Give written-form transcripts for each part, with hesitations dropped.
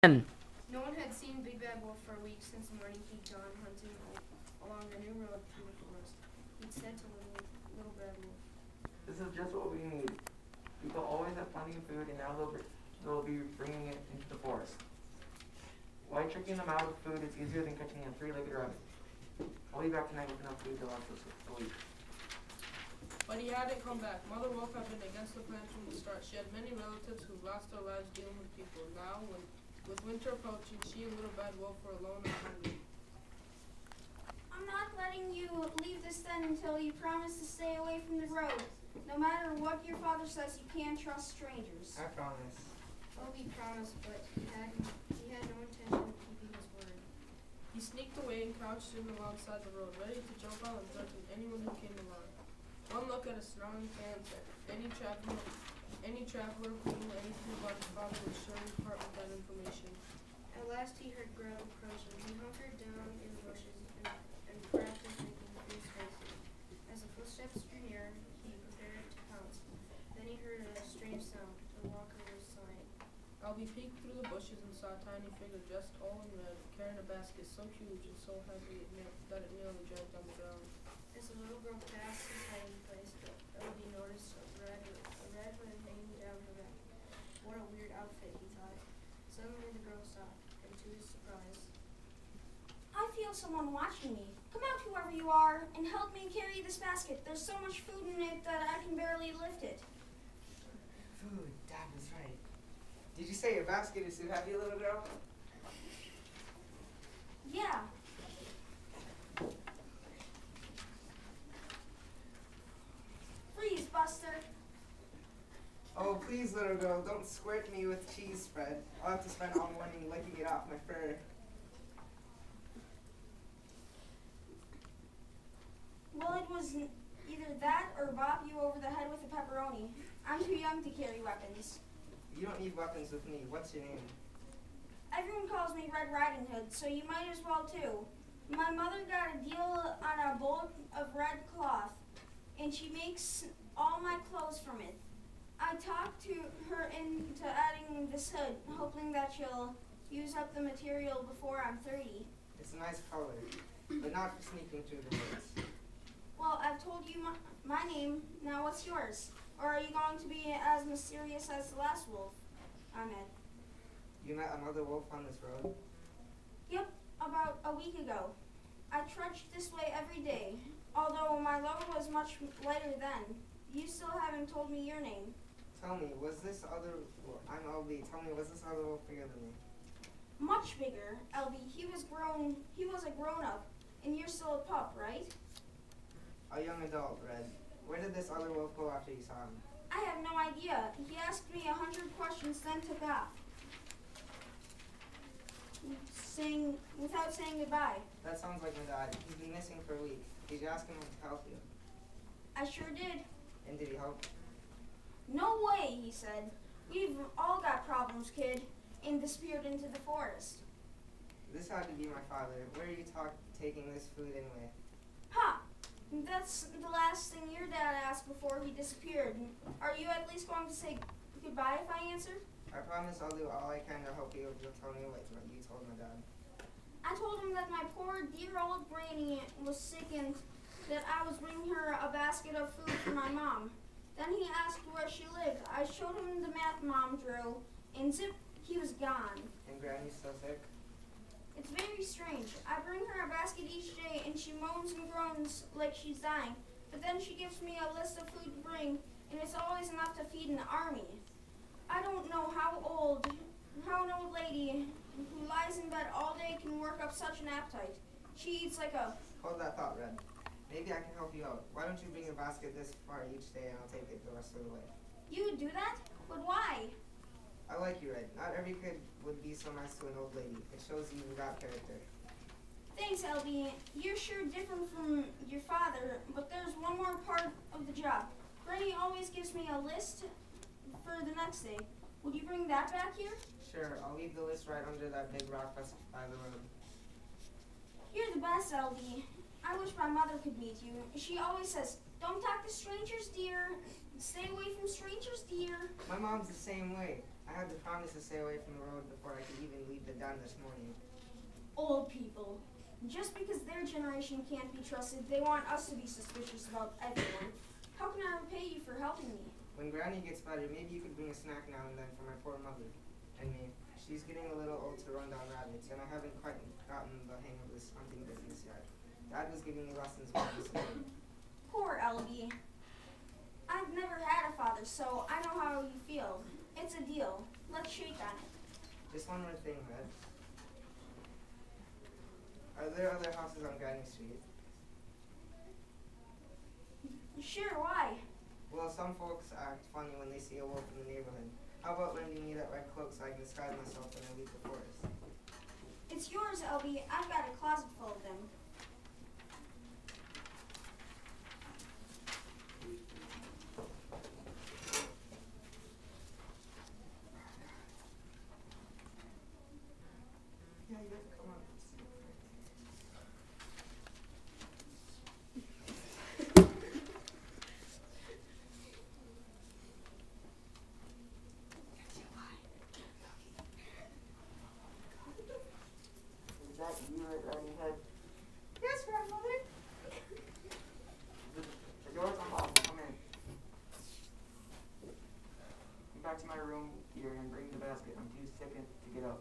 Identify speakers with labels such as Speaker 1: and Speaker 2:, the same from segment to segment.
Speaker 1: No one had seen Big Bad Wolf for a week since the morning he'd gone hunting along the new road through the forest. He'd said to Little Bad Wolf,
Speaker 2: "This is just what we need. People always have plenty of food, and now they'll be bringing it into the forest. Why tricking them out of food is easier than catching a three-legged rabbit. I'll be back tonight with enough food to last us a week."
Speaker 3: But he hadn't come back. Mother Wolf had been against the plan from the start. She had many relatives who lost their lives dealing with people. Now, with winter approaching, she and Little Bad Wolf were alone and hungry.
Speaker 4: I'm not letting you leave this den until you promise to stay away from the road. No matter what your father says, you can't trust strangers.
Speaker 2: I promise.
Speaker 1: Elby promised, but he had no intention of keeping his word.
Speaker 3: He sneaked away and crouched in alongside the road, ready to jump out and threaten anyone who came along. One look at his surrounding fans, any traveler who knew anything about his father would surely part with that information.
Speaker 1: At last he heard Growl approaching. He hunkered down in the bushes and practiced making fierce faces. As the footsteps drew near, he prepared to pounce. Then he heard a strange sound. The walker was sighing.
Speaker 3: Albie peeked through the bushes and saw a tiny figure dressed all in red, carrying a basket so huge and so heavy that it nearly dragged on the ground.
Speaker 1: As the little girl passed his hiding place, Elby noticed a red hood hanging down her back. What a weird outfit, he thought. Suddenly the girl stopped, and to his surprise,
Speaker 4: I feel someone watching me. Come out, whoever you are, and help me carry this basket. There's so much food in it that I can barely lift it.
Speaker 5: Food, Dad was right. Did you say your basket is too heavy, little girl?
Speaker 4: Yeah. Freeze, Buster.
Speaker 5: Oh, please, little girl, don't squirt me with cheese spread. I'll have to spend all morning licking it off my fur.
Speaker 4: Well, it was either that or bop you over the head with a pepperoni. I'm too young to carry weapons.
Speaker 5: You don't need weapons with me. What's your name?
Speaker 4: Everyone calls me Red Riding Hood, so you might as well too. My mother got a deal on a bolt of red cloth, and she makes all my clothes from it. I talked to her into adding this hood, hoping that she'll use up the material before I'm 30.
Speaker 5: It's a nice color, but not for sneaking through the woods.
Speaker 4: Well, I've told you my name. Now what's yours? Or are you going to be as mysterious as the last wolf I met?
Speaker 5: You met another wolf on this road?
Speaker 4: Yep, about a week ago. I trudged this way every day, although my load was much lighter then. You still haven't told me your name.
Speaker 5: Tell me, was this other... I'm LB. Tell me, was this other wolf bigger than me?
Speaker 4: Much bigger, LB. He was a grown-up, and you're still a pup, right?
Speaker 5: A young adult, Red. Where did this other wolf go after you saw him?
Speaker 4: I have no idea. He asked me 100 questions, then took off. Without saying goodbye.
Speaker 5: That sounds like my dad. He's been missing for a week. Did you ask him to help you?
Speaker 4: I sure did.
Speaker 5: And did he help?
Speaker 4: No way, he said. We've all got problems, kid. And disappeared into the forest.
Speaker 5: This had to be my father. Where are you taking this food anyway?
Speaker 4: Ha! That's the last thing your dad asked before he disappeared. Are you at least going to say goodbye if I answer?
Speaker 5: I promise I'll do all I can to help you if you'll tell me what you told my dad.
Speaker 4: I told him that my poor dear old granny was sick and that I was bringing her a basket of food for my mom. Then he asked where she lived. I showed him the map Mom drew, and zip, he was gone.
Speaker 5: And Granny's so sick?
Speaker 4: It's very strange. I bring her a basket each day, and she moans and groans like she's dying. But then she gives me a list of food to bring, and it's always enough to feed an army. I don't know how an old lady who lies in bed all day can work up such an appetite. She eats like a...
Speaker 5: Hold that thought, Red. Maybe I can help you out. Why don't you bring a basket this far each day and I'll take it the rest of the way?
Speaker 4: You would do that? But why?
Speaker 5: I like you, Red. Not every kid would be so nice to an old lady. It shows you got character.
Speaker 4: Thanks, LB. You're sure different from your father, but there's one more part of the job. Granny always gives me a list for the next day. Would you bring that back here?
Speaker 5: Sure, I'll leave the list right under that big rock by the road.
Speaker 4: You're the best, LB. I wish my mother could meet you. She always says, don't talk to strangers, dear. Stay away from strangers, dear.
Speaker 5: My mom's the same way. I had to promise to stay away from the road before I could even leave down this morning.
Speaker 4: Old people. Just because their generation can't be trusted, they want us to be suspicious about everyone. How can I repay you for helping me?
Speaker 5: When Granny gets better, maybe you could bring a snack now and then for my poor mother and me. She's getting a little old to run down rabbits, and I haven't quite gotten the hang of this hunting business yet. Dad was giving me lessons when I was young.
Speaker 4: Poor Elby. I've never had a father, so I know how you feel. It's a deal. Let's shake on it.
Speaker 5: Just one more thing, Red. Are there other houses on Granny Street?
Speaker 4: Sure, why?
Speaker 5: Well, some folks act funny when they see a wolf in the neighborhood. How about lending me that red cloak so I can disguise myself when I leave the forest?
Speaker 4: It's yours, Elby. I've got a closet full of them.
Speaker 5: Yeah, you guys come on.
Speaker 2: Is that you, Red Riding Hood?
Speaker 5: Yes, grandmother.
Speaker 2: The door's unlocked. Come in. Come back to my room here and bring the basket. I'm too sick to get up.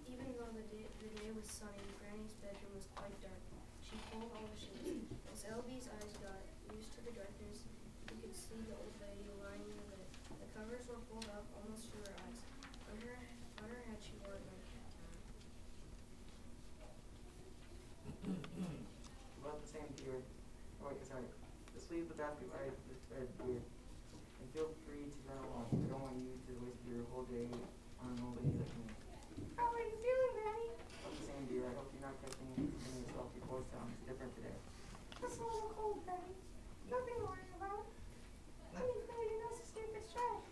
Speaker 1: Even though the day was sunny, Granny's bedroom was quite dark. She pulled all the shades. As Elby's eyes got used to the darkness, he could see the old lady lying in the bed. The covers were pulled up almost to her eyes. On her head she wore a nightcap.
Speaker 2: About the same beard. Oh, wait, sorry. The sleeve of the basket right this red beard. And feel free to run along. I don't want you to waste your whole day on an old lady like me.
Speaker 4: How are you feeling, Granny?
Speaker 2: About the same beard. I hope you're not catching something yourself. Your voice sounds different today.
Speaker 4: It's a little cold, Granny. Nothing to worry about. Honey, your nose is stupid trash.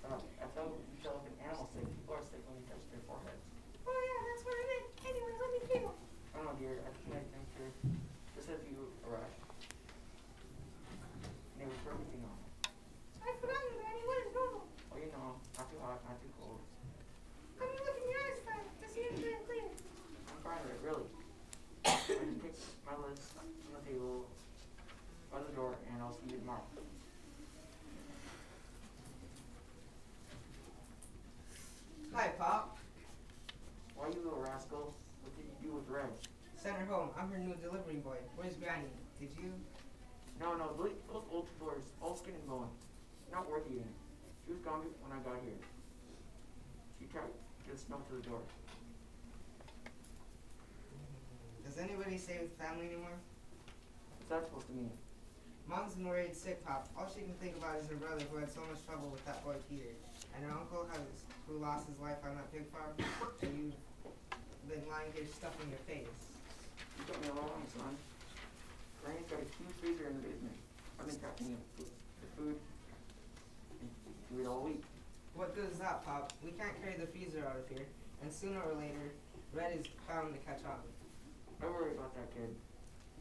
Speaker 2: I felt you felt like an animal sick. People are sick when you touch their foreheads.
Speaker 4: Oh yeah, that's what it is. Anyway, let me feel.
Speaker 2: I don't know, dear. I think you're just as you arrived. And it was perfectly normal.
Speaker 4: I've forgotten, Granny. What is normal?
Speaker 2: Oh, you know, not too hot, not too cold.
Speaker 4: Let me look in your eyes, Fred, to see if they're clear.
Speaker 2: I'm fine with it, really. I just picked my list on the table by the door, and I'll see you tomorrow.
Speaker 5: Hi, Pop.
Speaker 2: Why, you little rascal? What did you do with Red?
Speaker 5: Sent her home. I'm her new delivery boy. Where's Granny? Did you?
Speaker 2: No, those old people are all skin and bone. Not worth eating. She was gone when I got here. She tried to get snuck to the door.
Speaker 5: Does anybody stay with family anymore?
Speaker 2: What's that supposed to mean?
Speaker 5: Mom's been worried sick, Pop. All she can think about is her brother who had so much trouble with that boy Peter. And her uncle who lost his life on that pig farm. And you've been lying here stuffing your face.
Speaker 2: You got me wrong, son. Granny's got a huge freezer in the basement. I've been packing the food and do it all week.
Speaker 5: What good is that, Pop? We can't carry the freezer out of here. And sooner or later, Red is bound to catch on.
Speaker 2: I worry about that kid.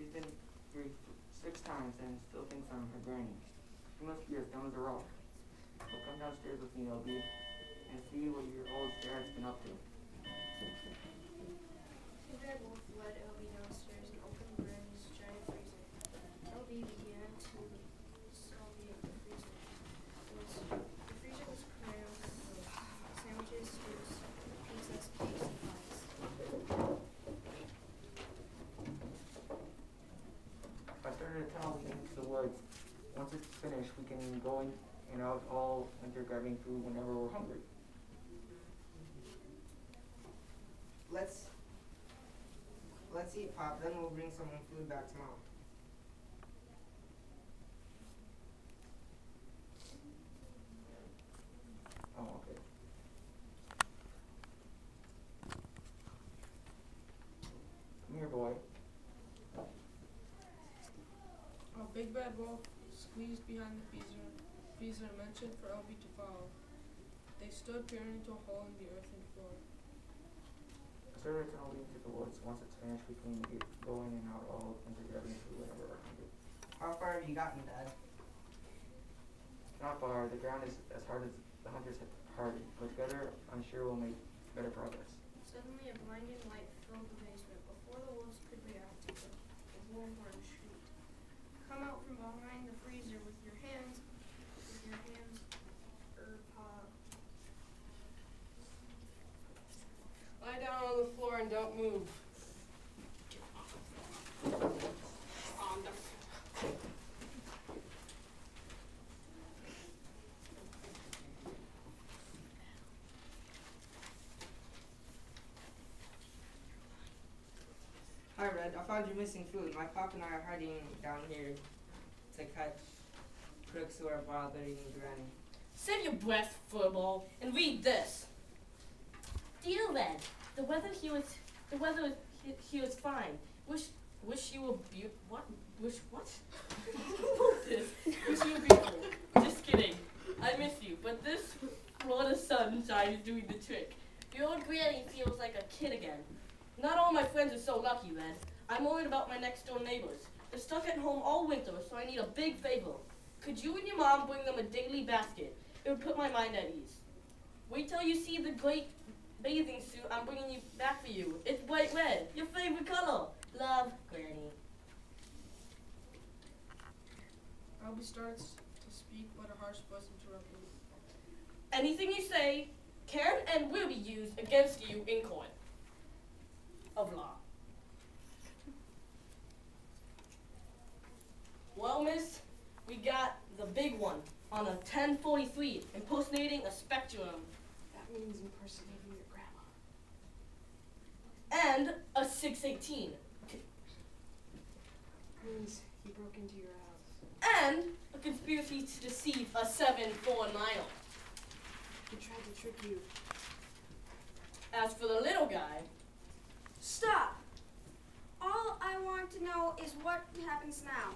Speaker 2: He's been here 6 times and still thinks I'm her granny. He must be as dumb as a rock. So come downstairs with me, LB, and see what your old dad's been up to.
Speaker 1: The Red Wolf led Elby downstairs and opened Granny's giant freezer. Elby began to salivate the freezer. The freezer was crammed with food, sandwiches, stews, pizzas, cakes, and pies.
Speaker 2: I started a tunnel into the woods. Once it's finished, we can go in and out all winter grabbing food whenever we're hungry.
Speaker 5: Let's eat, Pop, then we'll bring some food back tomorrow.
Speaker 2: Oh, okay. Come here, boy.
Speaker 3: A big bad wolf squeezed behind the freezer and motioned for Elby to follow. They stood peering into a hole in the earthen floor.
Speaker 2: I started a tunnel into the woods. Once it's finished, we can go in and out all winter grabbing food whenever we're hungry.
Speaker 5: How far have you gotten, Dad?
Speaker 2: Not far. The ground is as hard as the hunters hard, but together I'm sure we'll make better progress.
Speaker 1: Suddenly a blinding light filled the basement. Before the wolves could react, the bullhorn shrieked. Come out from behind the freezer with your hands, paw.
Speaker 3: Lie down on the floor and don't move. On the floor.
Speaker 5: Hi, Red. I found you missing food. My pop and I are hiding down here to catch crooks who are bothering Granny.
Speaker 6: Save your breath, furball, and read this. Dear Red, the weather here is fine. Wish you were what? Wish what? Who wrote this? Wish you were beautiful. Just kidding. I miss you, but this Florida sunshine is doing the trick. Your old granny feels like a kid again. Not all my friends are so lucky, Red. I'm worried about my next door neighbors. They're stuck at home all winter, so I need a big favor. Could you and your mom bring them a daily basket? It would put my mind at ease. Wait till you see the great bathing suit I'm bringing you back for you. It's bright red, your favorite color. Love, Granny.
Speaker 3: Albie starts to speak, but a harsh voice interrupted.
Speaker 6: Anything you say can and will be used against you in court of law. Well, miss, we got the big one on a 1043, impersonating a spectrum.
Speaker 3: That means impersonating your grandma.
Speaker 6: And a 618.
Speaker 3: Means he broke into your house.
Speaker 6: And a conspiracy to deceive a 749.
Speaker 3: He tried to trick you.
Speaker 6: As for the little guy,
Speaker 4: Stop! All I want to know is what happens now.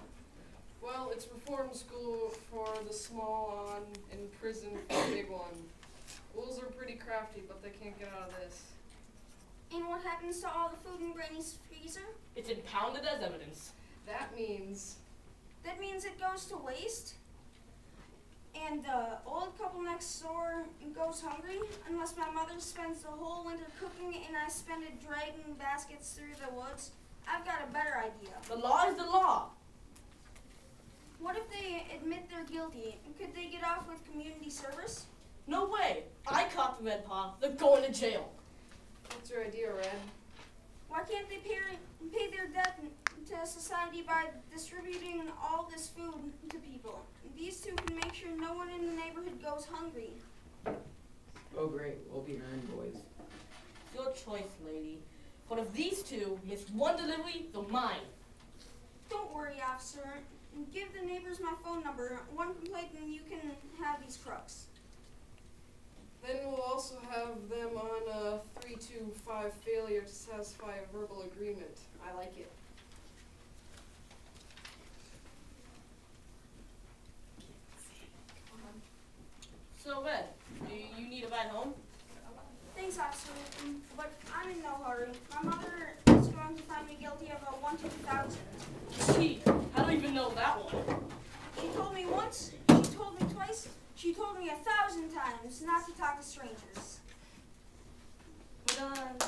Speaker 3: Well, it's reform school for the small one and prison for the big one. Wolves are pretty crafty, but they can't get out of this.
Speaker 4: And what happens to all the food in Granny's freezer?
Speaker 6: it's impounded as evidence.
Speaker 3: That means
Speaker 4: That means it goes to waste. And the old couple next door goes hungry unless my mother spends the whole winter cooking and I spend it dragging baskets through the woods. I've got a better idea.
Speaker 6: The law is the law.
Speaker 4: What if they admit they're guilty? Could they get off with community service?
Speaker 6: No way. I caught the Red Paw. They're going to jail.
Speaker 3: what's your idea, Red?
Speaker 4: Why can't they pay their debt to society by distributing all this food to people? These two can make sure no one in the neighborhood goes hungry.
Speaker 2: Oh great, we'll be earned boys.
Speaker 6: Your choice, lady. But if these two miss one delivery, they're mine.
Speaker 4: Don't worry, officer. Give the neighbors my phone number. One complaint and you can have these crooks.
Speaker 3: Then we'll also have them on a 325 failure to satisfy a verbal agreement. I like it.
Speaker 6: So, Red, do you need a ride home?
Speaker 4: Thanks, officer, but I'm in no hurry. My mother is going to find me guilty of a 1 to 2,000.
Speaker 6: Gee, I don't even know that one.
Speaker 4: She told me once, she told me twice, she told me 1,000 times not to talk to strangers.
Speaker 6: But,